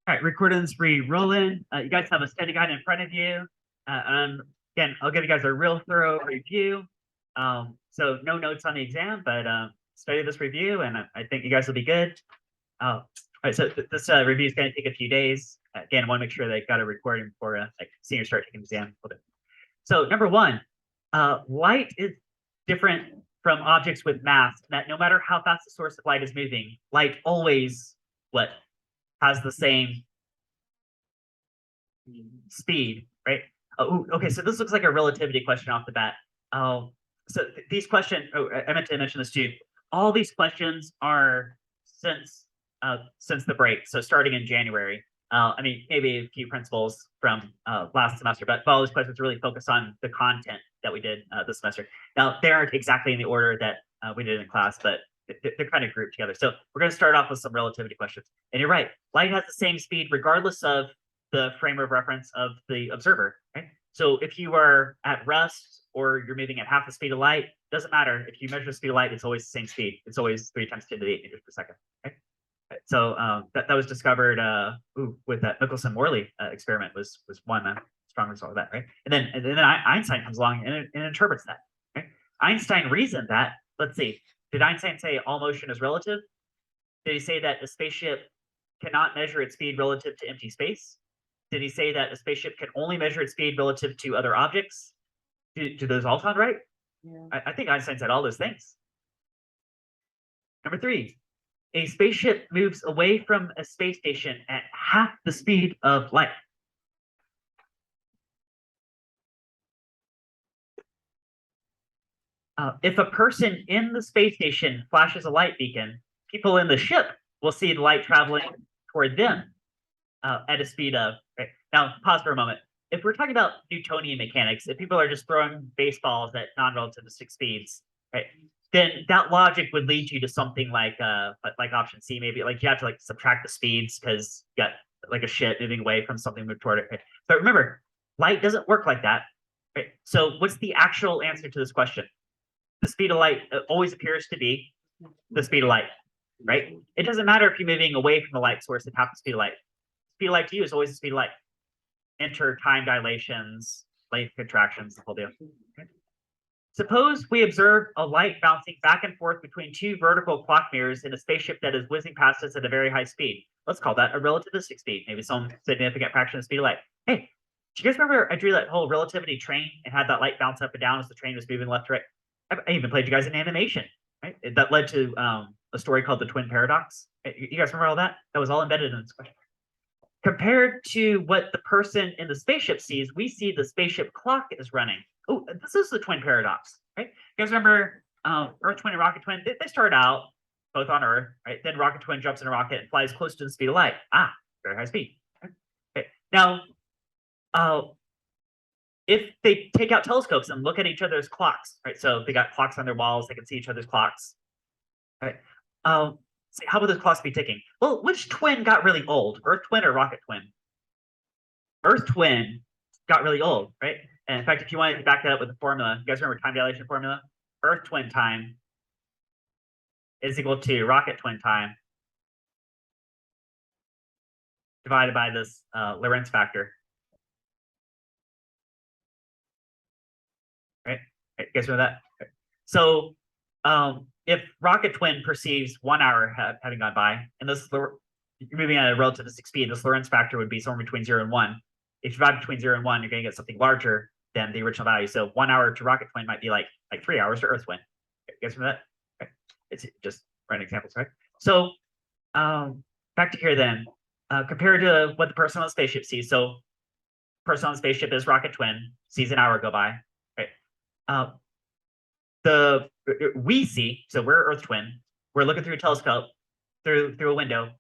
All right, recording's re-rolling. You guys have a study guide in front of you. Again, I'll give you guys a real thorough review. So no notes on the exam, but study this review, and I think you guys will be good. All right, so this review is going to take a few days. Again, I want to make sure they got a recording before like seniors start taking the exam. So number one, light is different from objects with mass. That no matter how fast the source of light is moving, light always has the same speed, right? Oh, okay, so this looks like a relativity question off the bat. So these questions, I meant to mention this too. All these questions are since the break, so starting in January. I mean, maybe a few principles from last semester, but all these questions really focus on the content that we did this semester. Now, they aren't exactly in the order that we did in class, but they're kind of grouped together. So we're going to start off with some relativity questions. And you're right, light has the same speed regardless of the frame of reference of the observer, right? So if you are at rest or you're moving at half the speed of light, doesn't matter. If you measure the speed of light, it's always the same speed. It's always 3 × 10⁸ meters per second. Okay? So that was discovered with that Michelson-Morley experiment was one strong result of that, right? And then Einstein comes along and interprets that. Right? Einstein reasoned that. Let's see. Did Einstein say all motion is relative? Did he say that a spaceship cannot measure its speed relative to empty space? Did he say that a spaceship can only measure its speed relative to other objects? Do those all sound right? Yeah. I think Einstein said all those things. Number 3, a spaceship moves away from a space station at half the speed of light. If a person in the space station flashes a light beacon, people in the ship will see the light traveling toward them at a speed of. Right? Now, pause for a moment. If we're talking about Newtonian mechanics, if people are just throwing baseballs at non-relativistic speeds, right, then that logic would lead you to something like option C, maybe like you have to like subtract the speeds because you got like a ship moving away from something moving toward it. Right? But remember, light doesn't work like that. Right? So what's the actual answer to this question? The speed of light always appears to be the speed of light, right? It doesn't matter if you're moving away from the light source at half the speed of light. Speed of light to you is always the speed of light. Enter time dilations, length contractions, the whole deal. Okay. Suppose we observe a light bouncing back and forth between 2 vertical clock mirrors in a spaceship that is whizzing past us at a very high speed. Let's call that a relativistic speed, maybe some significant fraction of the speed of light. Hey, do you guys remember I drew that whole relativity train and had that light bounce up and down as the train was moving left to right? I even played you guys an animation, right? That led to a story called the Twin Paradox. You guys remember all that? That was all embedded in this question. Compared to what the person in the spaceship sees, we see the spaceship clock is running. Oh, this is the Twin Paradox, right? You guys remember Earth Twin and Rocket Twin? They start out both on Earth, right? Then Rocket Twin jumps in a rocket and flies close to the speed of light. Very high speed. Okay. Now, if they take out telescopes and look at each other's clocks, right? So they got clocks on their walls, they can see each other's clocks, right? So how would those clocks be ticking? Well, which twin got really old, Earth Twin or Rocket Twin? Earth Twin got really old, right? And in fact, if you wanted to back that up with the formula, you guys remember time dilation formula? Earth Twin time is equal to Rocket Twin time divided by this Lorentz factor. Right? You guys know that? Okay. So if Rocket Twin perceives 1 hour having gone by, and this you're moving at a relativistic speed, this Lorentz factor would be somewhere between 0 and 1. If you divide between 0 and 1, you're going to get something larger than the original value. So 1 hour to Rocket Twin might be like 3 hours to Earth Twin. You guys remember that? Okay. It's just random examples, right? So back to here then. Compared to what the person on the spaceship sees. So person on the spaceship is Rocket Twin, sees an hour go by. Right? We see, so we're Earth Twin, we're looking through a telescope, through a window,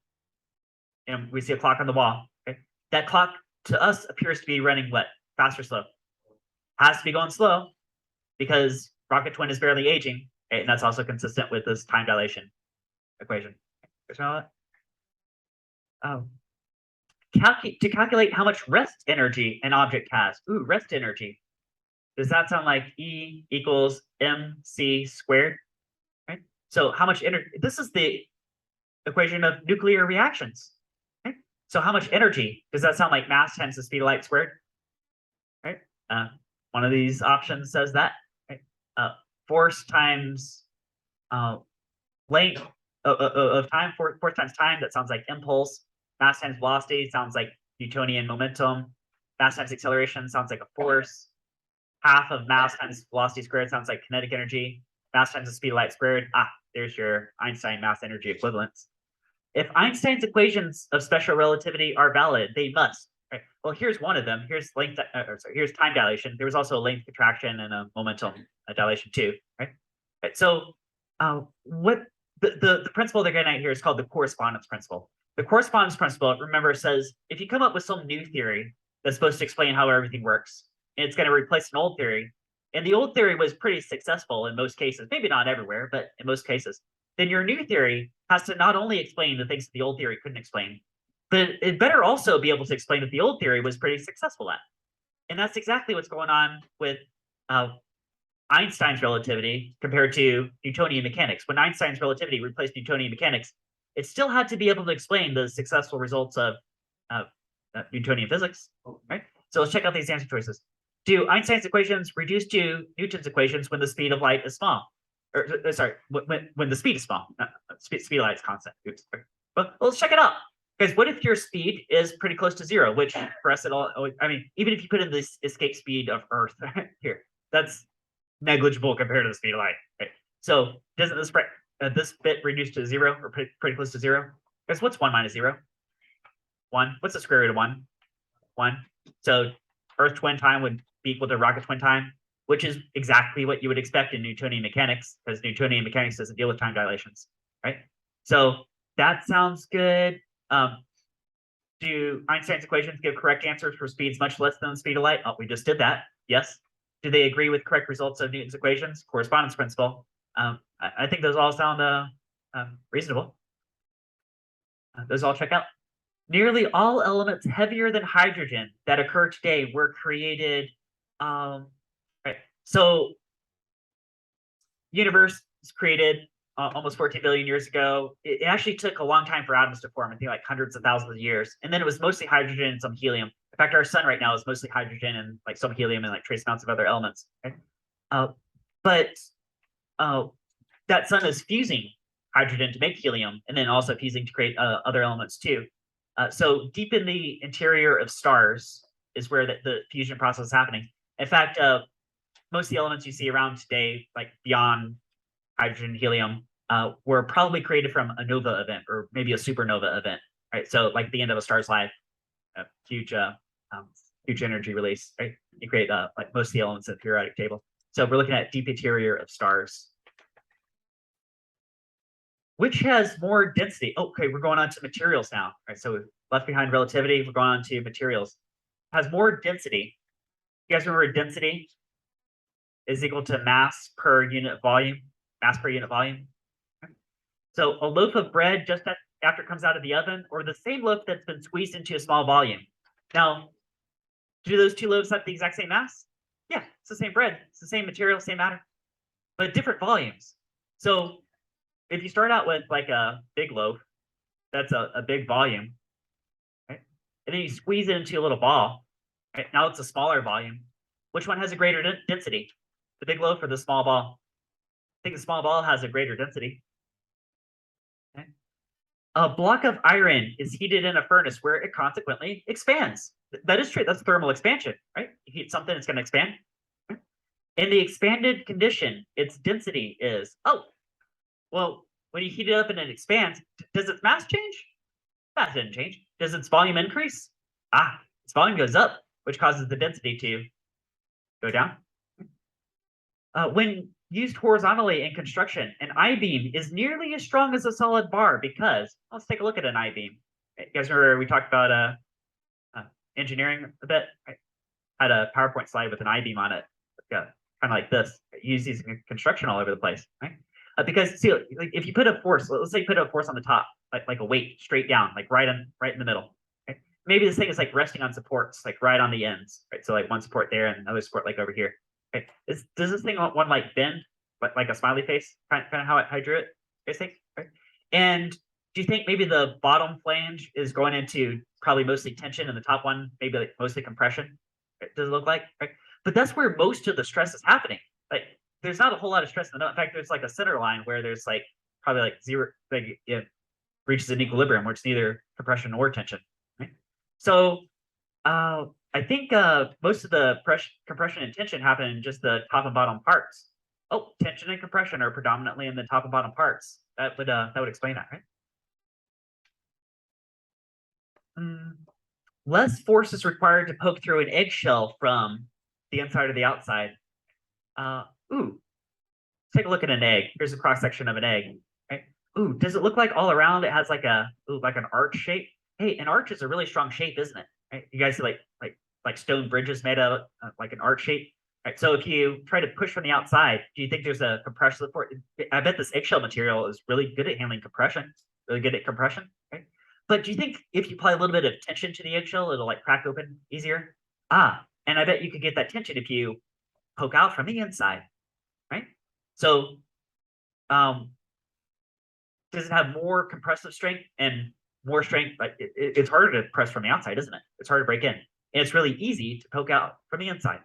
and we see a clock on the wall. Okay? That clock to us appears to be running what? Fast or slow? Has to be going slow because Rocket Twin is barely aging, okay? And that's also consistent with this time dilation equation. To calculate how much rest energy an object has. Ooh, rest energy. Does that sound like E equals mc squared? Right? So how much energy? This is the equation of nuclear reactions. Right? So how much energy? Does that sound like mass times the speed of light squared? Right? One of these options says that. Right? Force times length of time, force times time, that sounds like impulse. Mass times velocity sounds like Newtonian momentum. Mass times acceleration sounds like a force. Half of mass times velocity squared sounds like kinetic energy. Mass times the speed of light squared. There's your Einstein mass energy equivalence. If Einstein's equations of special relativity are valid, they must. Right? Well, here's one of them. Here's length, here's time dilation. There was also a length contraction and a momentum dilation too, right? So, what the principle they're getting at here is called the correspondence principle. The correspondence principle, remember, says if you come up with some new theory that's supposed to explain how everything works, and it's going to replace an old theory, and the old theory was pretty successful in most cases, maybe not everywhere, but in most cases, then your new theory has to not only explain the things that the old theory couldn't explain, but it better also be able to explain that the old theory was pretty successful at. And that's exactly what's going on with Einstein's relativity compared to Newtonian mechanics. When Einstein's relativity replaced Newtonian mechanics, it still had to be able to explain the successful results of Newtonian physics, right? So let's check out these answer choices. Do Einstein's equations reduce to Newton's equations when the speed of light is small? Or sorry, when the speed is small, speed of light is constant. Oops. But let's check it out. Guys, what if your speed is pretty close to zero, which for us at all, I mean, even if you put in this escape speed of Earth here, that's negligible compared to the speed of light. Right? So doesn't this bit reduce to zero or pretty close to zero? Guys, what's 1 minus 0? 1. What's the square root of 1? 1. So Earth twin time would be equal to rocket twin time, which is exactly what you would expect in Newtonian mechanics, because Newtonian mechanics doesn't deal with time dilations, right? So that sounds good. Do Einstein's equations give correct answers for speeds much less than the speed of light? Oh, we just did that. Yes. Do they agree with correct results of Newton's equations? Correspondence principle. I think those all sound reasonable. Those all check out. Nearly all elements heavier than hydrogen that occur today were created. Right. So, universe was created almost 14 billion years ago. It actually took a long time for atoms to form. I think like hundreds of thousands of years, and then it was mostly hydrogen and some helium. In fact, our sun right now is mostly hydrogen and like some helium and like trace amounts of other elements. Okay? But that sun is fusing hydrogen to make helium, and then also fusing to create other elements too. So deep in the interior of stars is where the fusion process is happening. In fact, most of the elements you see around today, like beyond hydrogen, helium, were probably created from a nova event or maybe a supernova event, right? So like the end of a star's life, a huge energy release, right? You create like most of the elements of the periodic table. So we're looking at deep interior of stars. Which has more density? Okay, we're going on to materials now. Right, so we've left behind relativity. We're going on to materials. Has more density. You guys remember density is equal to mass per unit volume. Mass per unit volume. So a loaf of bread just after it comes out of the oven, or the same loaf that's been squeezed into a small volume. Now, do those two loaves have the exact same mass? Yeah, it's the same bread. It's the same material, same matter, but different volumes. So if you start out with like a big loaf, that's a big volume, right? And then you squeeze it into a little ball, right? Now it's a smaller volume. Which one has a greater density? The big loaf or the small ball? I think the small ball has a greater density. Okay. A block of iron is heated in a furnace where it consequently expands. That is true. That's thermal expansion, right? You heat something, it's going to expand. In the expanded condition, its density is, well, when you heat it up and it expands, does its mass change? Mass didn't change. Does its volume increase? Its volume goes up, which causes the density to go down. When used horizontally in construction, an I-beam is nearly as strong as a solid bar because, let's take a look at an I-beam. You guys remember we talked about engineering a bit? I had a PowerPoint slide with an I-beam on it, kind of like this. Use these in construction all over the place, right? Because see, like if you put a force, let's say you put a force on the top, like a weight straight down, like right in the middle. Okay? Maybe this thing is like resting on supports, like right on the ends, right? So like one support there and another support like over here. Okay? Does this thing want one like bend, like a smiley face, kind of how I drew it? I think, right? And do you think maybe the bottom flange is going into probably mostly tension, and the top one maybe like mostly compression. Does it look like, right? But that's where most of the stress is happening. Like there's not a whole lot of stress in the node. In fact, there's like a center line where there's like probably like zero, like it reaches an equilibrium where it's neither compression or tension. Right? So I think most of the compression and tension happen in just the top and bottom parts. Oh, tension and compression are predominantly in the top and bottom parts. That would explain that, right? Less force is required to poke through an eggshell from the inside to the outside. Ooh, take a look at an egg. Here's a cross section of an egg. Right? Ooh, does it look like all around it has like like an arch shape? Hey, an arch is a really strong shape, isn't it? Right? You guys see like stone bridges made out of like an arch shape. Right. So if you try to push from the outside, do you think there's a compression support? I bet this eggshell material is really good at handling compression, really good at compression. Right. But do you think if you apply a little bit of tension to the eggshell, it'll like crack open easier? And I bet you could get that tension if you poke out from the inside, right? So, does it have more compressive strength and more strength? Like it's harder to press from the outside, isn't it? It's hard to break in. And it's really easy to poke out from the inside.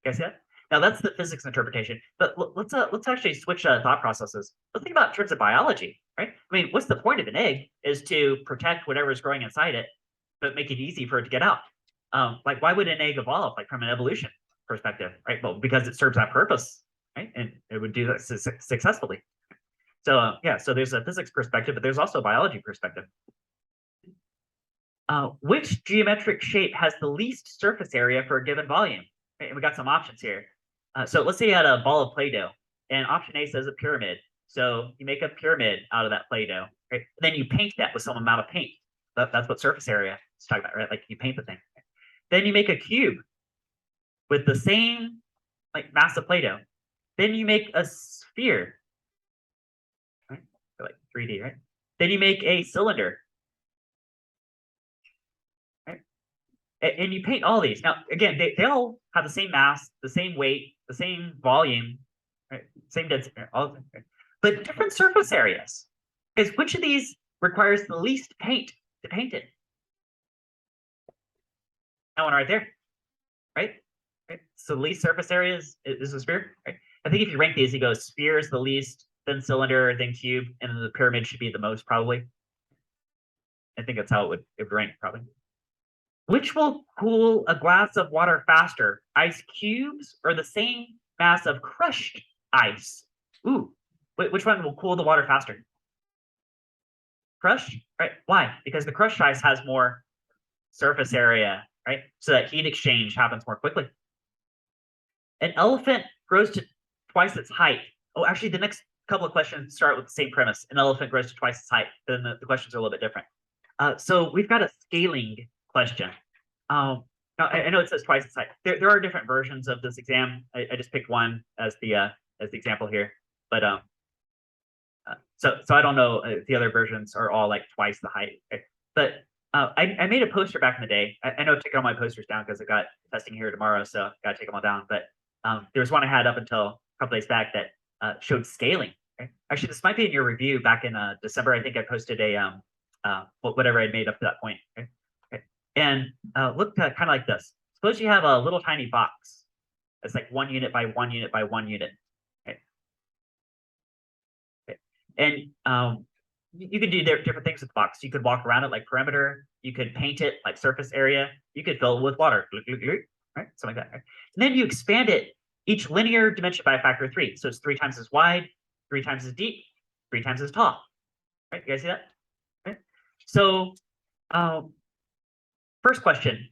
You guys see that? Now that's the physics interpretation. But let's actually switch thought processes. Let's think about in terms of biology, right? I mean, what's the point of an egg is to protect whatever is growing inside it, but make it easy for it to get out. Like why would an egg evolve? Like from an evolution perspective, right? Well, because it serves that purpose, right? And it would do that successfully. So yeah, so there's a physics perspective, but there's also a biology perspective. Which geometric shape has the least surface area for a given volume? Right, and we got some options here. So let's say you had a ball of Play-Doh, and option A says a pyramid. So you make a pyramid out of that Play-Doh, right? And then you paint that with some amount of paint. That's what surface area is talking about, right? Like you paint the thing. Then you make a cube with the same like mass of Play-Doh. Then you make a sphere, right? So like 3D, right? Then you make a cylinder, right? And you paint all these. Now, again, they all have the same mass, the same weight, the same volume, right? Same density, all, right? But different surface areas. Because which of these requires the least paint to paint it? That one right there, right? So the least surface area is a sphere, right? I think if you rank these, you go sphere is the least, then cylinder, then cube, and then the pyramid should be the most probably. I think that's how it would rank probably. Which will cool a glass of water faster, ice cubes or the same mass of crushed ice? Ooh, which one will cool the water faster? Crushed, right? Why? Because the crushed ice has more surface area, right? So that heat exchange happens more quickly. An elephant grows to twice its height. Oh, actually, the next couple of questions start with the same premise. An elephant grows to twice its height. Then the questions are a little bit different. So we've got a scaling question. Now I know it says twice its height. There are different versions of this exam. I just picked one as the example here. But so I don't know if the other versions are all like twice the height. Okay? But I made a poster back in the day. I know I've taken all my posters down because I got testing here tomorrow, so I got to take them all down. But there was one I had up until a couple days back that showed scaling. Right? Actually, this might be in your review back in December. I think I posted a whatever I made up to that point. Okay? Okay. And look kind of like this. Suppose you have a little tiny box. It's like 1 unit by 1 unit by 1 unit. Okay? Okay. And you could do different things with the box. You could walk around it like perimeter. You could paint it like surface area. You could fill it with water, right? Something like that. Right? And then you expand it each linear dimension by a factor of 3. So it's 3 times as wide, 3 times as deep, 3 times as tall. Right? You guys see that? Right? So first question,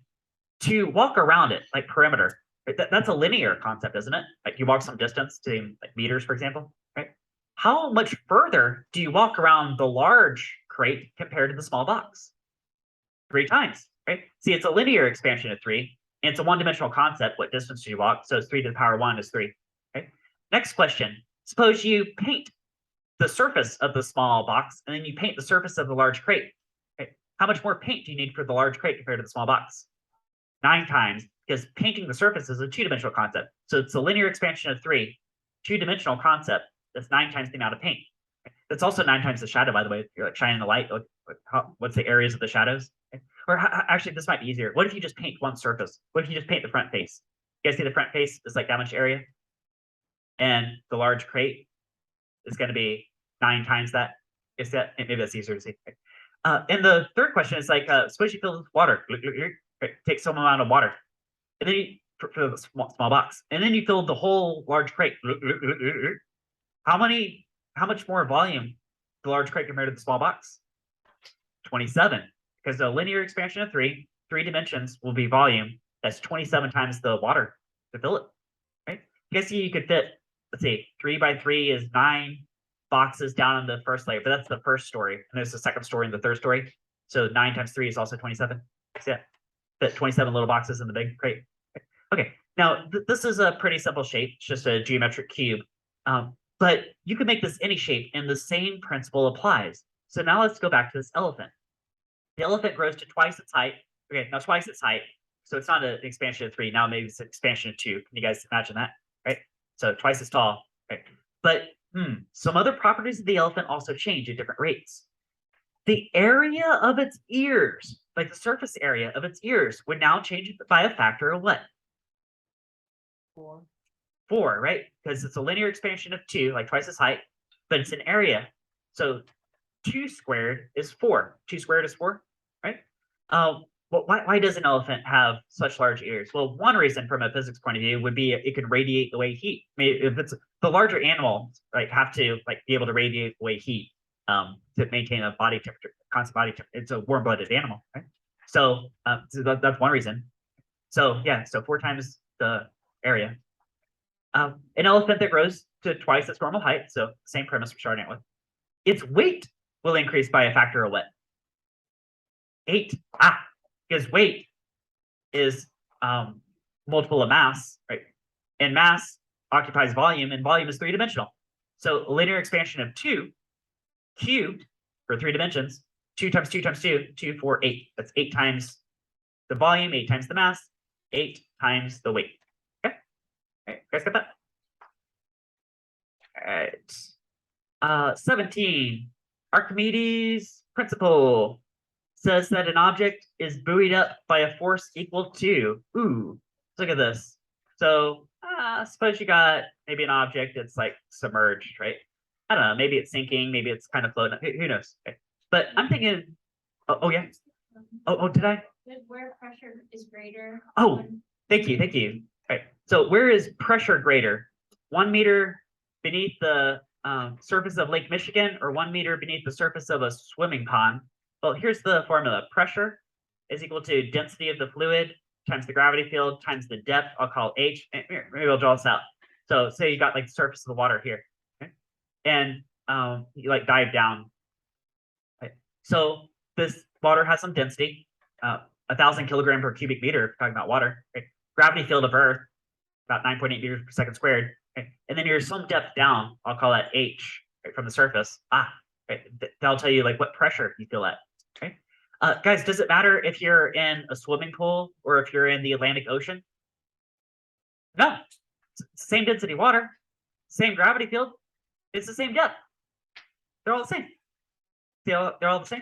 to walk around it like perimeter, right? That's a linear concept, isn't it? Like you walk some distance to like meters, for example, right? How much further do you walk around the large crate compared to the small box? 3 times, right? See, it's a linear expansion of 3, and it's a one-dimensional concept. What distance do you walk? So it's 3 to the power 1 is 3. Okay. Next question. Suppose you paint the surface of the small box, and then you paint the surface of the large crate. Okay. How much more paint do you need for the large crate compared to the small box? 9 times, because painting the surface is a 2-dimensional concept. So it's a linear expansion of 3, 2-dimensional concept. That's 9 times the amount of paint. That's also 9 times the shadow, by the way. If you're like shining the light, what's the areas of the shadows? actually, this might be easier. What if you just paint one surface? What if you just paint the front face? You guys see the front face is like that much area? And the large crate is going to be 9 times that. Is that maybe that's easier to see? And the third question is like, suppose you fill with water. Take some amount of water, and then you for the small box, and then you fill the whole large crate. How much more volume the large crate compared to the small box? 27, because the linear expansion of 3 dimensions will be volume. That's 27 times the water to fill it. Right? You guys see you could fit, let's see, 3 by 3 is 9 boxes down in the first layer, but that's the first story, and there's the second story and the third story. So 9 times 3 is also 27. So yeah, fit 27 little boxes in the big crate. Okay, now this is a pretty simple shape. It's just a geometric cube, but you can make this any shape, and the same principle applies. So now let's go back to this elephant. The elephant grows to twice its height. Okay, now twice its height. So it's not an expansion of 3. Now maybe it's an expansion of 2. Can you guys imagine that? Right? So twice as tall. Right? But some other properties of the elephant also change at different rates. The area of its ears, like the surface area of its ears, would now change by a factor of what? 4. 4, right? Because it's a linear expansion of 2, like twice its height, but it's an area. So 2 squared is 4. 2 squared is 4, right? But why does an elephant have such large ears? Well, one reason from a physics point of view would be it can radiate away heat. I mean, if it's the larger animals, like have to like be able to radiate away heat to maintain a body temperature, constant body temperature. It's a warm-blooded animal, right? So, that's one reason. So yeah, so 4 times the area. An elephant that grows to twice its normal height, so same premise we're starting out with. Its weight will increase by a factor of what? 8. Because weight is multiple of mass, right? And mass occupies volume, and volume is 3-dimensional. So a linear expansion of 2 cubed for 3 dimensions, 2 times 2 times 2, 2, 4, 8. That's 8 times the volume, 8 times the mass, 8 times the weight. Okay? All right, guys got that? All right. 17. Archimedes' principle says that an object is buoyed up by a force equal to, look at this. So suppose you got maybe an object that's like submerged, right? I don't know, maybe it's sinking, maybe it's kind of floating, who knows? Okay. But I'm thinking, yeah. Did I? Where pressure is greater. Oh, thank you. All right. So where is pressure greater? 1 meter beneath the surface of Lake Michigan, or 1 meter beneath the surface of a swimming pond? Well, here's the formula. Pressure is equal to density of the fluid times the gravity field times the depth. I'll call H. Maybe I'll draw this out. So say you got like the surface of the water here, okay? And you like dive down. Right? So this water has some density, 1,000 kilogram per cubic meter, if we're talking about water. Right? Gravity field of Earth, about 9.8 meters per second squared. Right? And then here's some depth down. I'll call that H, right, from the surface. Right? That'll tell you like what pressure you feel at. Right? Guys, does it matter if you're in a swimming pool or if you're in the Atlantic Ocean? No. It's same density water, same gravity field. It's the same depth. They're all the same. They're all the same.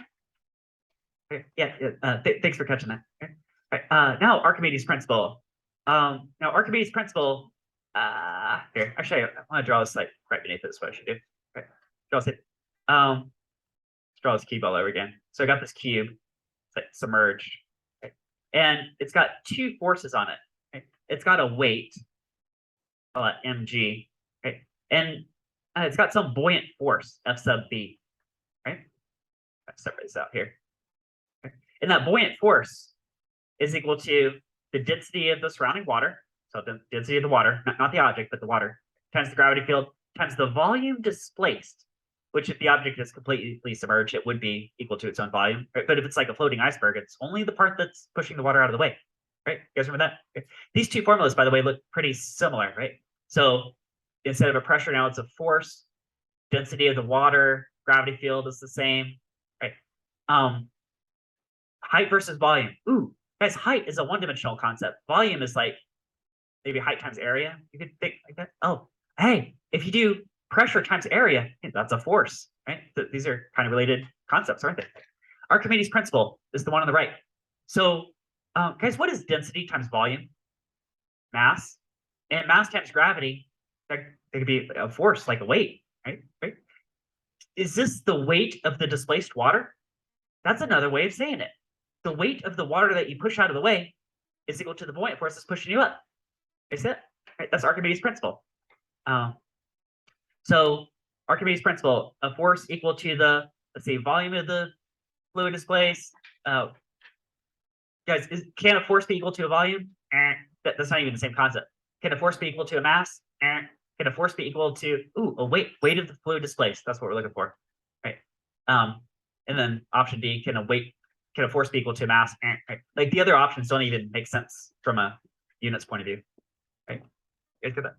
Okay. Yeah. Thanks for catching that. Okay. All right. Now Archimedes' principle. Now Archimedes' principle. Here, actually, I want to draw this like right beneath this. What I should do. Right. Draw this. Let's draw this cube all over again. So I got this cube. It's like submerged, right? And it's got 2 forces on it. Right? It's got a weight, call it mg, right? And it's got some buoyant force, F sub b, right? Let's separate this out here. Okay. And that buoyant force is equal to the density of the surrounding water, so the density of the water, not the object, but the water, times the gravity field, times the volume displaced, which if the object is completely submerged, it would be equal to its own volume. Right? But if it's like a floating iceberg, it's only the part that's pushing the water out of the way. Right? You guys remember that? Okay. These 2 formulas, by the way, look pretty similar, right? So instead of a pressure, now it's a force. Density of the water, gravity field is the same, right? Height versus volume. Guys, height is a 1-dimensional concept. Volume is like maybe height times area. You could think like that. Oh, hey, if you do pressure times area, that's a force, right? These are kind of related concepts, aren't they? Archimedes' principle is the one on the right. So, guys, what is density times volume? Mass. And mass times gravity, that could be a force, like a weight, right? Right? Is this the weight of the displaced water? That's another way of saying it. The weight of the water that you push out of the way is equal to the buoyant force that's pushing you up. Is it? Right? That's Archimedes' principle. So Archimedes' principle, a force equal to the, let's say, volume of the fluid displaced. Guys, can a force be equal to a volume? That's not even the same concept. Can a force be equal to a mass? Can a force be equal to a weight of the fluid displaced? That's what we're looking for, right? And then option D, can a force be equal to a mass? Right? Like the other options don't even make sense from a unit's point of view, right? You guys get that?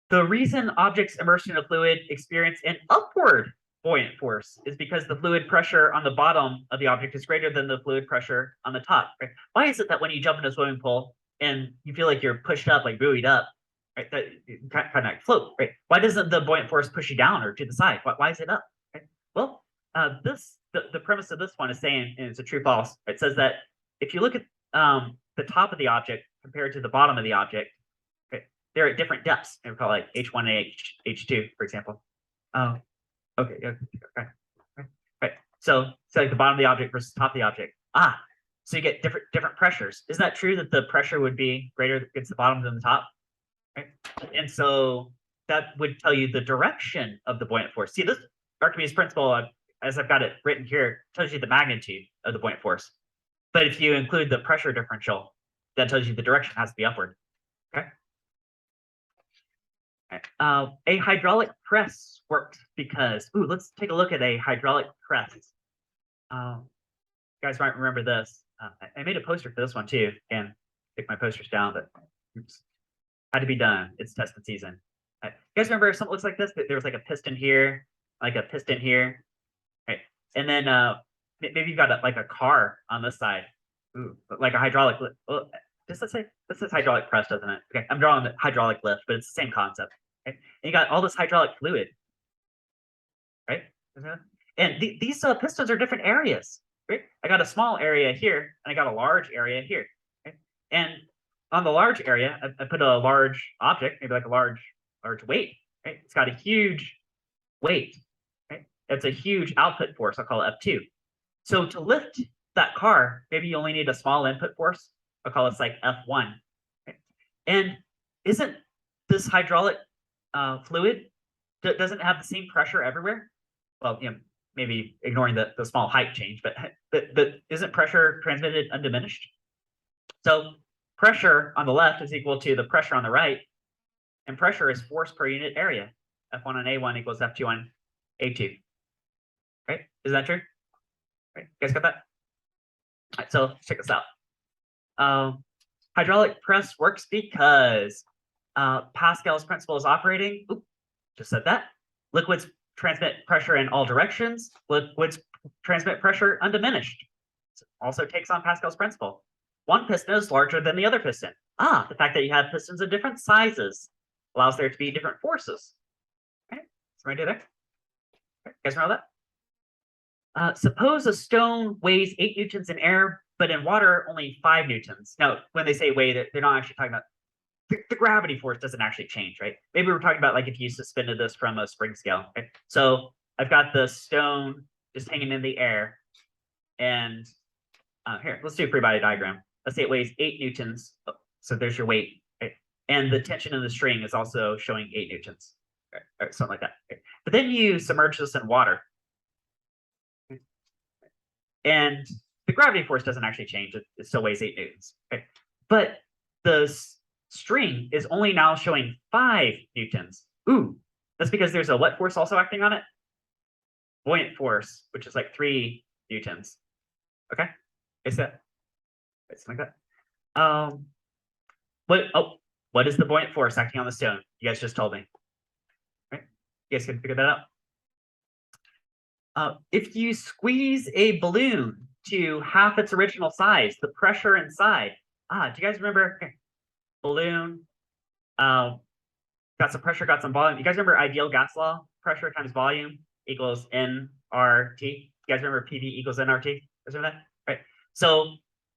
The reason objects immersed in a fluid experience an upward buoyant force is because the fluid pressure on the bottom of the object is greater than the fluid pressure on the top. Right? Why is it that when you jump in a swimming pool and you feel like you're pushed up, like buoyed up, right, that you kind of like float, right? Why doesn't the buoyant force push you down or to the side? Why is it up? Right? Well, the premise of this one is saying, and it's a true false. It says that if you look at the top of the object compared to the bottom of the object, they're at different depths. And we call it like H1 and H2, for example. Okay. Right. So like the bottom of the object versus top of the object. So you get different pressures. Is that true that the pressure would be greater against the bottom than the top? Right. And so that would tell you the direction of the buoyant force. See, this Archimedes principle, as I've got it written here, tells you the magnitude of the buoyant force. But if you include the pressure differential, that tells you the direction has to be upward. Okay. A hydraulic press works because, let's take a look at a hydraulic press. You guys might remember this. I made a poster for this one too, and took my posters down, but oops, had to be done. It's testing season. You guys remember something looks like this? There was like a piston here, like a piston here, right? And then maybe you've got like a car on this side, like a hydraulic. Let's say hydraulic press, doesn't it? Okay, I'm drawing the hydraulic lift, but it's the same concept. Right? And you got all this hydraulic fluid, right? And these pistons are different areas, right? I got a small area here, and I got a large area here. Right? And on the large area, I put a large object, maybe like a large weight. Right? It's got a huge weight. Right? It's a huge output force. I'll call it F2. So to lift that car, maybe you only need a small input force. I'll call this like F1. Right? And isn't this hydraulic fluid doesn't have the same pressure everywhere? Well, maybe ignoring the small height change, but isn't pressure transmitted undiminished? So pressure on the left is equal to the pressure on the right, and pressure is force per unit area. F1 on A1 equals F2 on A2. Right? Is that true? Right? You guys got that? All right, so let's check this out. Hydraulic press works because Pascal's principle is operating. Just said that. Liquids transmit pressure in all directions. Liquids transmit pressure undiminished. Also takes on Pascal's principle. One piston is larger than the other piston. The fact that you have pistons of different sizes allows there to be different forces. Okay, so right there. Okay. You guys remember that? Suppose a stone weighs 8 newtons in air, but in water only 5 newtons. Now, when they say weigh, they're not actually talking about the gravity force doesn't actually change, right? Maybe we're talking about like if you suspended this from a spring scale. Okay? So I've got the stone just hanging in the air, and here, let's do a free body diagram. Let's say it weighs 8 newtons. So there's your weight, right? And the tension in the string is also showing 8 newtons, or something like that. Okay? But then you submerge this in water, and the gravity force doesn't actually change. It still weighs 8 newtons. Okay? But the string is only now showing 5 newtons. That's because there's a what force also acting on it? Buoyant force, which is like 3 newtons. Okay, is that something like that? What is the buoyant force acting on the stone? You guys just told me. Right? You guys can figure that out. If you squeeze a balloon to half its original size, the pressure inside. Do you guys remember? Okay. Balloon, got some pressure, got some volume. You guys remember ideal gas law? Pressure times volume equals nRT. You guys remember PV equals nRT? Remember that? Right. So,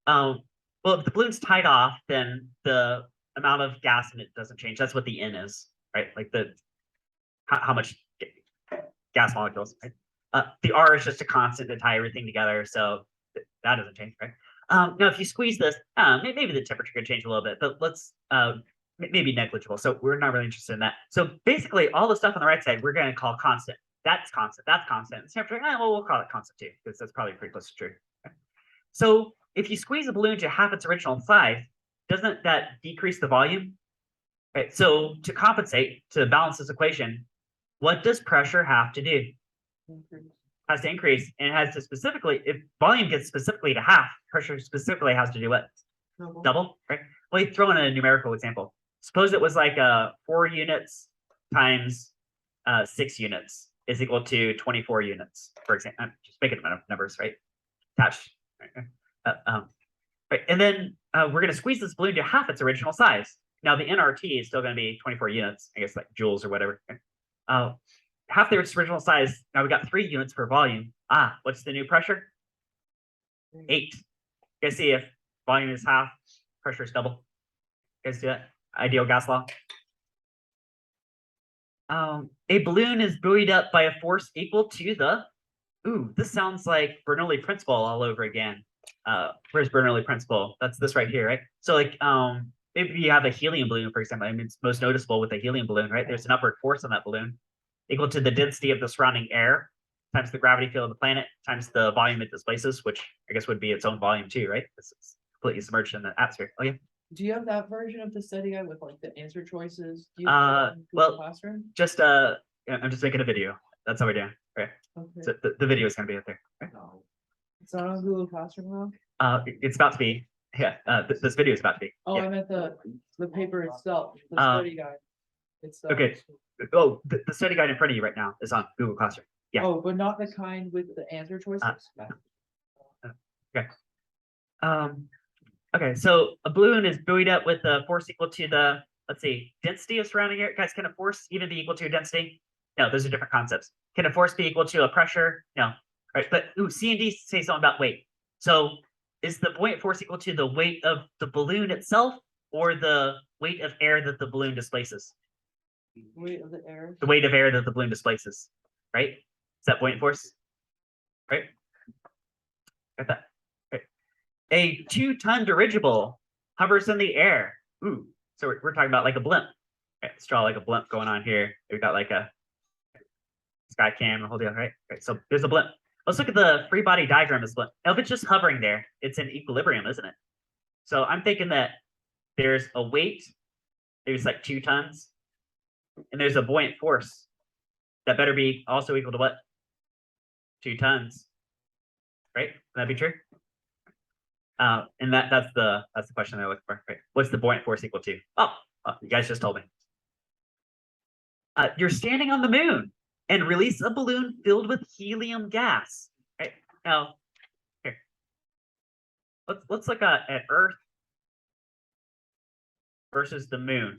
well, if the balloon's tied off, then the amount of gas in it doesn't change. That's what the N is, right? Like the how much gas molecules. Right? The R is just a constant to tie everything together, so that doesn't change, right? Now, if you squeeze this, maybe the temperature could change a little bit, but let's maybe negligible. So we're not really interested in that. So basically, all the stuff on the right side, we're going to call constant. That's constant. That's constant. The temperature, well, we'll call it constant too, because that's probably pretty close to true. Okay? So if you squeeze a balloon to half its original size, doesn't that decrease the volume? Right. So to compensate, to balance this equation, what does pressure have to do? Has to increase, and it has to specifically, if volume gets specifically to half, pressure specifically has to do what? Double, right? Well, you throw in a numerical example. Suppose it was like 4 units times 6 units is equal to 24 units, for example. I'm just making numbers, right? Attached. Right. And then we're going to squeeze this balloon to half its original size. Now the nRT is still going to be 24 units, I guess, like joules or whatever. Half their original size. Now we got 3 units per volume. What's the new pressure? 8. You guys see if volume is half, pressure is double. You guys do that? Ideal gas law. A balloon is buoyed up by a force equal to the. This sounds like Bernoulli principle all over again. Where's Bernoulli principle? That's this right here, right? So like, maybe you have a helium balloon, for example. I mean, it's most noticeable with a helium balloon, right? There's an upward force on that balloon equal to the density of the surrounding air times the gravity field of the planet times the volume it displaces, which I guess would be its own volume too, right? It's completely submerged in the atmosphere. Oh yeah. Do you have that version of the study guide with like the answer choices? Do you well, Classroom? Just I'm just making a video. That's how we're doing. Right. Okay. So the video is gonna be up there. Right? No. It's not on Google Classroom now? It's about to be. Yeah. This video is about to be. Oh, Yeah. I meant the paper itself, the study guide. It's Okay. Oh, the study guide in front of you right now is on Google Classroom. Yeah. Oh, but not the kind with the answer choices? Okay. Okay, so a balloon is buoyed up with a force equal to the, let's see, density of surrounding air. Guys, can a force even be equal to a density? No, those are different concepts. Can a force be equal to a pressure? No. All right, but C and D say something about weight. So is the buoyant force equal to the weight of the balloon itself or the weight of air that the balloon displaces? Weight of the air. The weight of air that the balloon displaces, right? Is that buoyant force? Right? Got that. Right. A 2-ton dirigible hovers in the air. So we're talking about like a blimp. Right, let's draw like a blimp going on here. We've got like a sky cam, the whole deal, right? Right. So there's a blimp. Let's look at the free body diagram of this blimp. Now, if it's just hovering there, it's in equilibrium, isn't it? So I'm thinking that there's a weight, there's like 2 tons, and there's a buoyant force that better be also equal to what? 2 tons, right? Would that be true? And that's the question they're looking for, right? What's the buoyant force equal to? Oh, you guys just told me. You're standing on the moon and release a balloon filled with helium gas. Right now, here. Let's look at Earth versus the moon.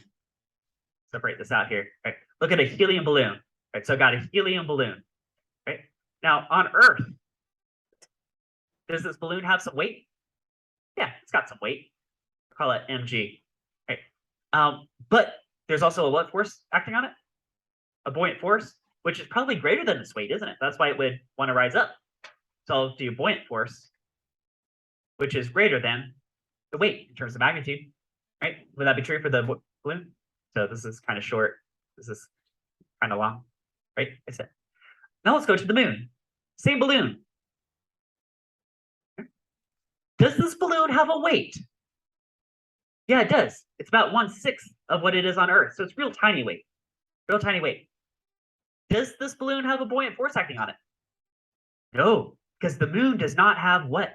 Separate this out here. Right. Look at a helium balloon. Right. So I got a helium balloon. Right. Now on Earth, does this balloon have some weight? Yeah, it's got some weight. I'll call it mg. Right. But there's also a what force acting on it? A buoyant force, which is probably greater than its weight, isn't it? That's why it would want to rise up. So I'll do buoyant force, which is greater than the weight in terms of magnitude. Right? Would that be true for the balloon? So this is kind of short. This is kind of long. Right? I said. Now let's go to the moon. Same balloon. Does this balloon have a weight? Yeah, it does. It's about 1/6 of what it is on Earth. So it's real tiny weight. Real tiny weight. Does this balloon have a buoyant force acting on it? No, because the moon does not have what?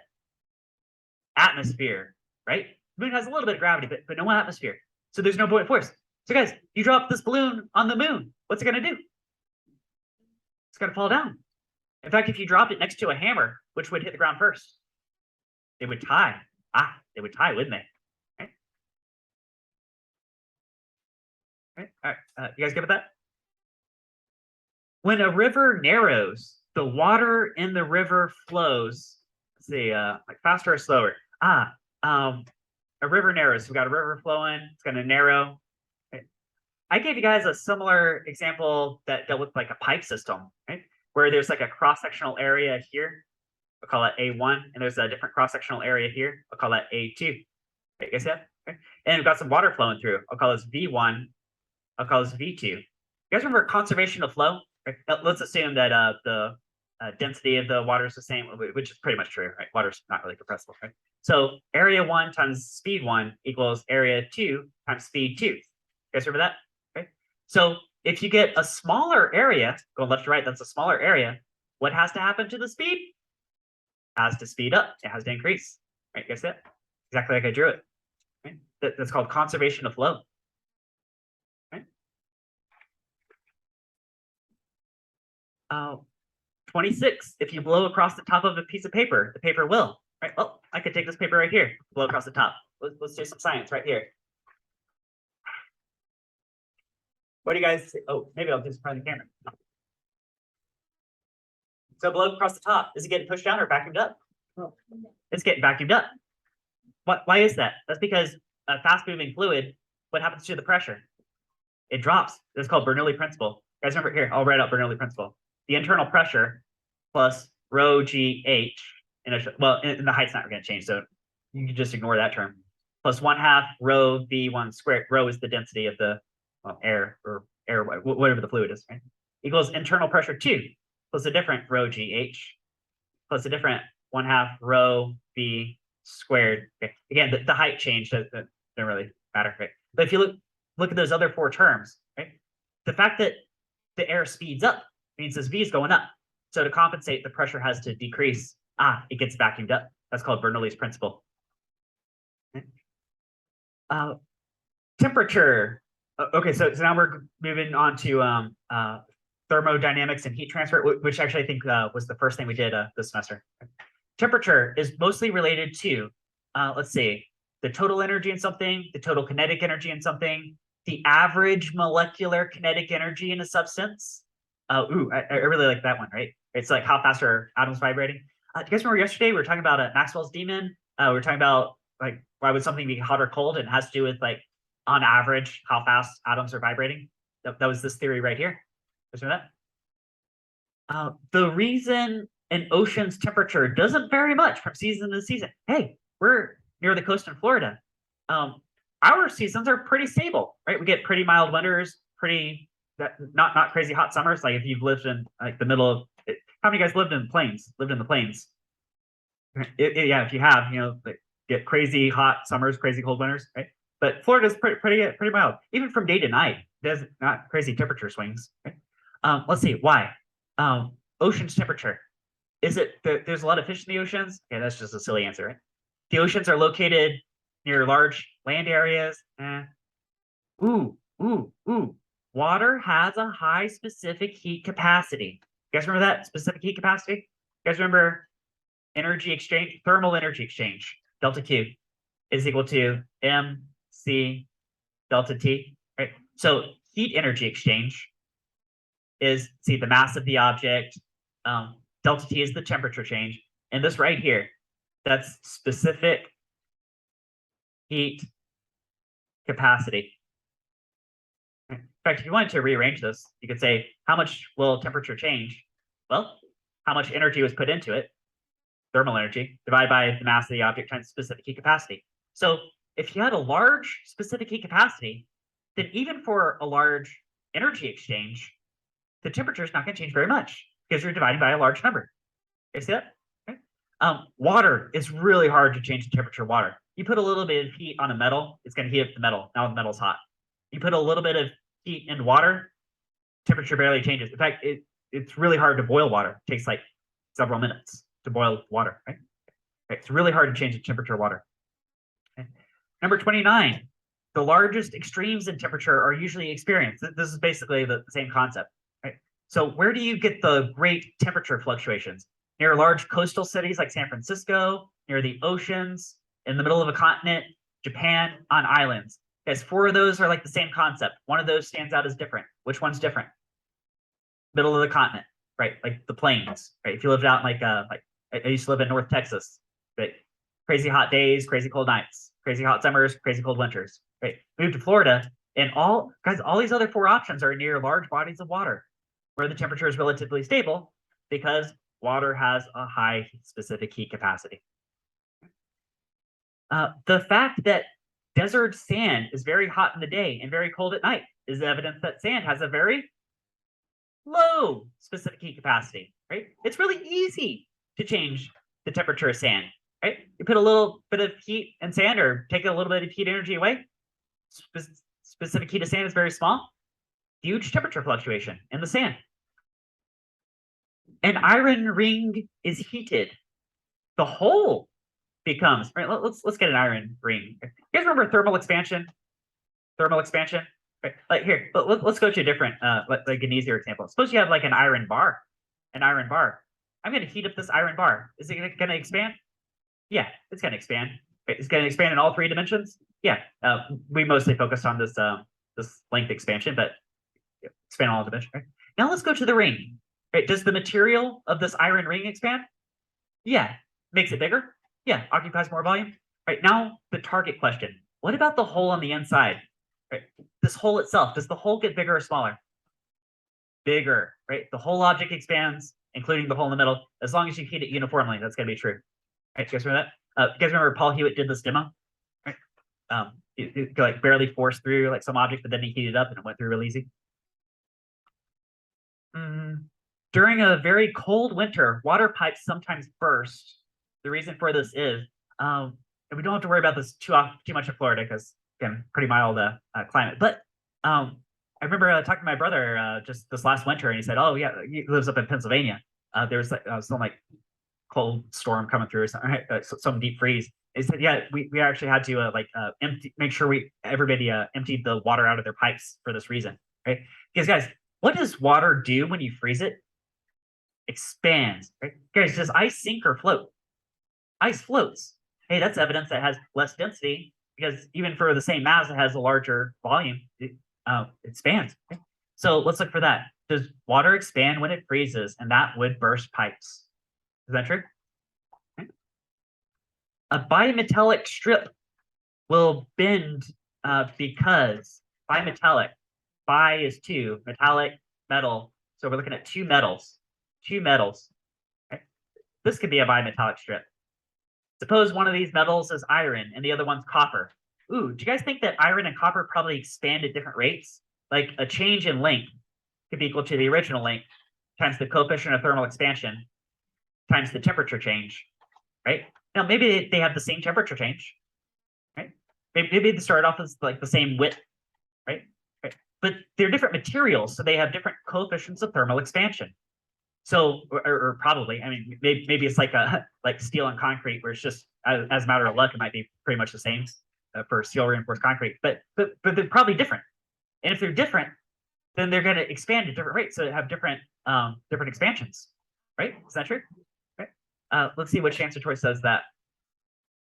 Atmosphere, right? The moon has a little bit of gravity, but no atmosphere. So there's no buoyant force. So guys, you drop this balloon on the moon. What's it going to do? It's going to fall down. In fact, if you dropped it next to a hammer, which would hit the ground first? They would tie. They would tie, wouldn't they? Right? Right? All right. You guys good with that? When a river narrows, the water in the river flows. let's see, like faster or slower. A river narrows. So we've got a river flowing, it's gonna narrow. Right? I gave you guys a similar example that dealt with like a pipe system, right? Where there's like a cross-sectional area here. I'll call it A1, and there's a different cross-sectional area here. I'll call that A2. Right, guys, yeah? Okay. And we've got some water flowing through. I'll call this V1. I'll call this V2. You guys remember conservation of flow? Right? Let's assume that the density of the water is the same, which is pretty much true, right? Water's not really compressible, right? So area 1 times speed 1 equals area 2 times speed 2. You guys remember that? Right? So if you get a smaller area, going left to right, that's a smaller area. What has to happen to the speed? It has to speed up. It has to increase. Right? You guys see that? Exactly like I drew it. Right? That's called conservation of flow. Right? 26. If you blow across the top of a piece of paper, the paper will. Right? Well, I could take this paper right here, blow across the top. Let's do some science right here. What do you guys say? Oh, maybe I'll just front of the camera. So blow across the top. Is it getting pushed down or vacuumed up? Oh. It's getting vacuumed up. Why is that? That's because a fast-moving fluid, what happens to the pressure? It drops. That's called Bernoulli principle. Guys, remember here, I'll write out Bernoulli principle. The internal pressure plus rho g h, and the height's not going to change, so you can just ignore that term. Plus 1/2 rho v1 squared. Rho is the density of the air, or air, whatever the fluid is, right? Equals internal pressure 2 plus a different rho g h plus a different 1/2 rho v squared. Okay. Again, the height change doesn't really matter, right? But if you look at those other 4 terms, right? The fact that the air speeds up means this v is going up. So to compensate, the pressure has to decrease. It gets vacuumed up. That's called Bernoulli's principle. Okay. Temperature. Okay, so now we're moving on to thermodynamics and heat transfer, which actually I think was the first thing we did this semester. Temperature is mostly related to, let's see, the total energy in something, the total kinetic energy in something, the average molecular kinetic energy in a substance. I really like that one, right? It's like how fast are atoms vibrating. Do you guys remember yesterday we were talking about Maxwell's demon? We were talking about like why would something be hot or cold, and it has to do with like on average how fast atoms are vibrating. That was this theory right here. Remember that? The reason an ocean's temperature doesn't vary much from season to season. Hey, we're near the coast in Florida. Our seasons are pretty stable, right? We get pretty mild winters, not crazy hot summers. Like if you've lived in like the middle of, how many guys lived in the plains? Yeah, if you have, like, get crazy hot summers, crazy cold winters, right? But Florida's pretty mild, even from day to night. There's not crazy temperature swings. Right? Let's see why. Ocean's temperature. Is it there's a lot of fish in the oceans? Okay, that's just a silly answer, right? The oceans are located near large land areas. Water has a high specific heat capacity. You guys remember that specific heat capacity? You guys remember energy exchange, thermal energy exchange, delta Q is equal to MC delta T, right? So heat energy exchange is, see, the mass of the object, delta T is the temperature change, and this right here, that's specific heat capacity. In fact, if you wanted to rearrange this, you could say, how much will temperature change? Well, how much energy was put into it, thermal energy, divided by the mass of the object times specific heat capacity. So if you had a large specific heat capacity, then even for a large energy exchange, the temperature is not going to change very much because you're dividing by a large number. You see that? Okay. Water is really hard to change the temperature of water. You put a little bit of heat on a metal, it's going to heat up the metal. Now the metal's hot. You put a little bit of heat in water, temperature barely changes. In fact, it's really hard to boil water. It takes like several minutes to boil water, right? It's really hard to change the temperature of water. Okay. Number 29, the largest extremes in temperature are usually experienced. This is basically the same concept, right? So where do you get the great temperature fluctuations? Near large coastal cities like San Francisco, near the oceans, in the middle of a continent, Japan, on islands. Because 4 of those are like the same concept. One of those stands out as different. Which one's different? Middle of the continent, right? Like the plains, right? If you lived out in like I used to live in North Texas, right? Crazy hot days, crazy cold nights, crazy hot summers, crazy cold winters, right? Moved to Florida, and all these other four options are near large bodies of water where the temperature is relatively stable because water has a high specific heat capacity. The fact that desert sand is very hot in the day and very cold at night is evidence that sand has a very low specific heat capacity, right? It's really easy to change the temperature of sand, right? You put a little bit of heat in sand or take a little bit of heat energy away. Specific heat of sand is very small. Huge temperature fluctuation in the sand. An iron ring is heated. The hole becomes, right? Let's get an iron ring. You guys remember thermal expansion? Thermal expansion? Right? Like here, let's go to a different, like an easier example. Suppose you have like an iron bar. An iron bar. I'm going to heat up this iron bar. Is it going to expand? Yeah, it's going to expand. It's going to expand in all three dimensions. Yeah, we mostly focused on this this length expansion, but expand all dimensions. Right? Now let's go to the ring. Right? Does the material of this iron ring expand? Yeah. Makes it bigger? Yeah. Occupies more volume. Right now, the target question. What about the hole on the inside? Right? This hole itself, does the hole get bigger or smaller? Bigger, right? The whole object expands, including the hole in the middle, as long as you heat it uniformly. That's going to be true. Right? You guys remember that? You guys remember Paul Hewitt did this demo? Right? It like barely forced through like some object, but then he heated up and it went through real easy. During a very cold winter, water pipes sometimes burst. The reason for this is, and we don't have to worry about this too much in Florida because again, pretty mild climate. But I remember talking to my brother just this last winter, and he said, "Oh yeah, he lives up in Pennsylvania. There was some like cold storm coming through or something, right? Some deep freeze." He said, "Yeah, we actually had to make sure everybody emptied the water out of their pipes for this reason, right? Because guys, what does water do when you freeze it? Expands, right? Guys, does ice sink or float? Ice floats. Hey, that's evidence that has less density because even for the same mass, it has a larger volume. It expands. Okay? So let's look for that. Does water expand when it freezes? And that would burst pipes. Is that true? Okay. A bimetallic strip will bend because bimetallic, bi is two, metallic, metal. So we're looking at two metals. Okay? This could be a bimetallic strip. Suppose one of these metals is iron and the other one's copper. Ooh, do you guys think that iron and copper probably expand at different rates? Like a change in length could be equal to the original length times the coefficient of thermal expansion times the temperature change, right? Now, maybe they have the same temperature change, right? Maybe they start off as like the same width, right? But they're different materials, so they have different coefficients of thermal expansion. So, or probably, I mean, maybe it's like steel and concrete, where it's just as a matter of luck, it might be pretty much the same for steel reinforced concrete. But they're probably different. And if they're different, then they're going to expand at different rates, so they have different expansions, right? Is that true? Right. Let's see which answer choice says that.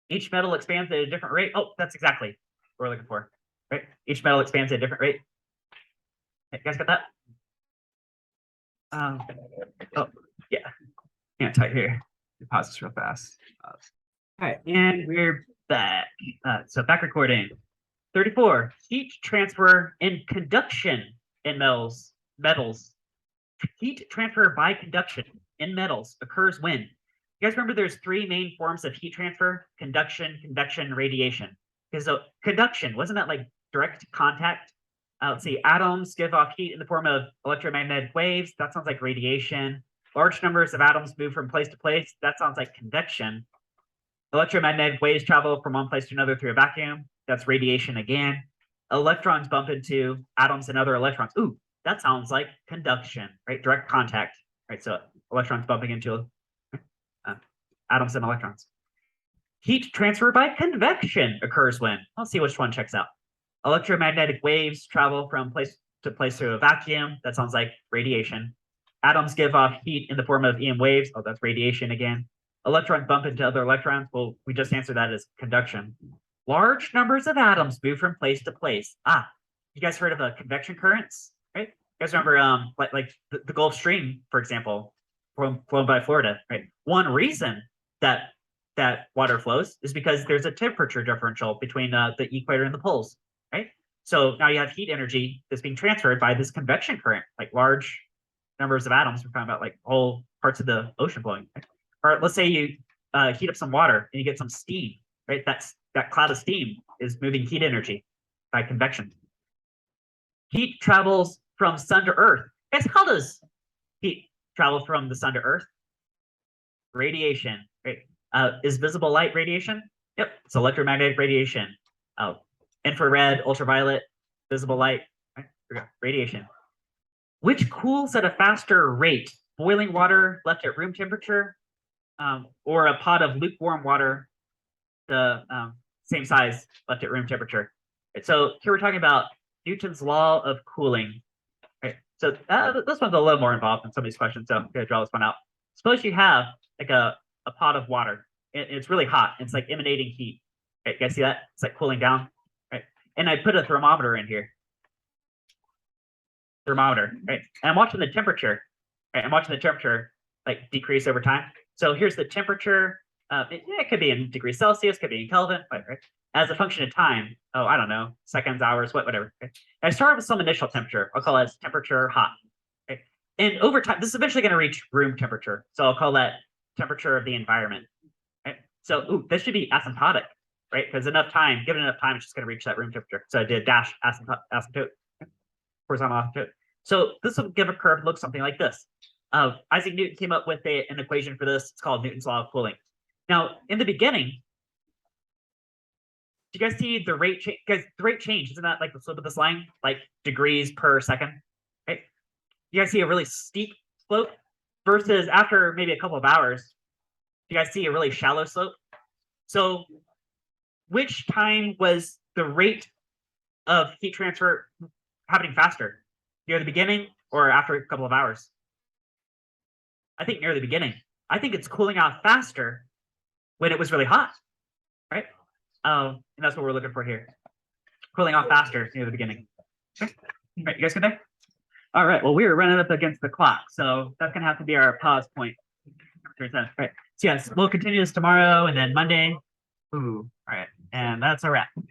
Each metal expands at a different rate. Oh, that's exactly what we're looking for, right? Each metal expands at a different rate. Hey, you guys got that? Oh yeah, can't type here. Pause this real fast. All right, and we're back. So back recording. 34. Heat transfer and conduction in metals. Heat transfer by conduction in metals occurs when? You guys remember there's three main forms of heat transfer: conduction, convection, radiation. Because so conduction, wasn't that like direct contact? Let's see, atoms give off heat in the form of electromagnetic waves. That sounds like radiation. Large numbers of atoms move from place to place. That sounds like convection. Electromagnetic waves travel from one place to another through a vacuum. That's radiation again. Electrons bump into atoms and other electrons. Ooh, that sounds like conduction, right? Direct contact, right? So electrons bumping into atoms and electrons. Heat transfer by convection occurs when? Let's see which one checks out. Electromagnetic waves travel from place to place through a vacuum. That sounds like radiation. Atoms give off heat in the form of EM waves. Oh, that's radiation again. Electrons bump into other electrons. Well, we just answered that as conduction. Large numbers of atoms move from place to place. You guys heard of convection currents, right? You guys remember like the Gulf Stream, for example, flown by Florida, right? One reason that water flows is because there's a temperature differential between the equator and the poles, right? So now you have heat energy that's being transferred by this convection current, like large numbers of atoms. We're talking about like whole parts of the ocean flowing. Right? Or let's say you heat up some water and you get some steam, right? That cloud of steam is moving heat energy by convection. Heat travels from sun to earth. Guess how does heat travel from the sun to earth? Radiation, right? Is visible light radiation? Yep, it's electromagnetic radiation. Infrared, ultraviolet, visible light, right? Radiation. Which cools at a faster rate? Boiling water left at room temperature, or a pot of lukewarm water, the same size left at room temperature. Right, so here we're talking about Newton's law of cooling. Right, so this one's a little more involved in some of these questions, so I'm gonna draw this one out. Suppose you have like a pot of water, and it's really hot. It's like emanating heat. Right, you guys see that? It's like cooling down. Right, and I put a thermometer in here. Thermometer, right? And I'm watching the temperature. Right, I'm watching the temperature like decrease over time. So here's the temperature. It could be in degrees Celsius, could be in Kelvin, but right, as a function of time. Oh, I don't know, seconds, hours, whatever. Okay? I start with some initial temperature. I'll call that temperature hot. Right? And over time, this is eventually going to reach room temperature. So I'll call that temperature of the environment. Right? So, this should be asymptotic, right? Because given enough time, it's just going to reach that room temperature. So I did dash asymptote, horizontal asymptote. So this will give a curve that looks something like this. Isaac Newton came up with an equation for this. It's called Newton's law of cooling. Now, in the beginning, do you guys see the rate change? Guys, the rate change, isn't that like the slope of this line? Like degrees per second, right? You guys see a really steep slope versus after maybe a couple of hours, you guys see a really shallow slope. So which time was the rate of heat transfer happening faster? Near the beginning or after a couple of hours? I think near the beginning. I think it's cooling off faster when it was really hot, right? And that's what we're looking for here. Cooling off faster near the beginning. Okay. All right, you guys good there? All right, well, we were running up against the clock, so that's gonna have to be our pause point. Right. So yes, we'll continue this tomorrow and then Monday. Ooh, all right, and that's a wrap.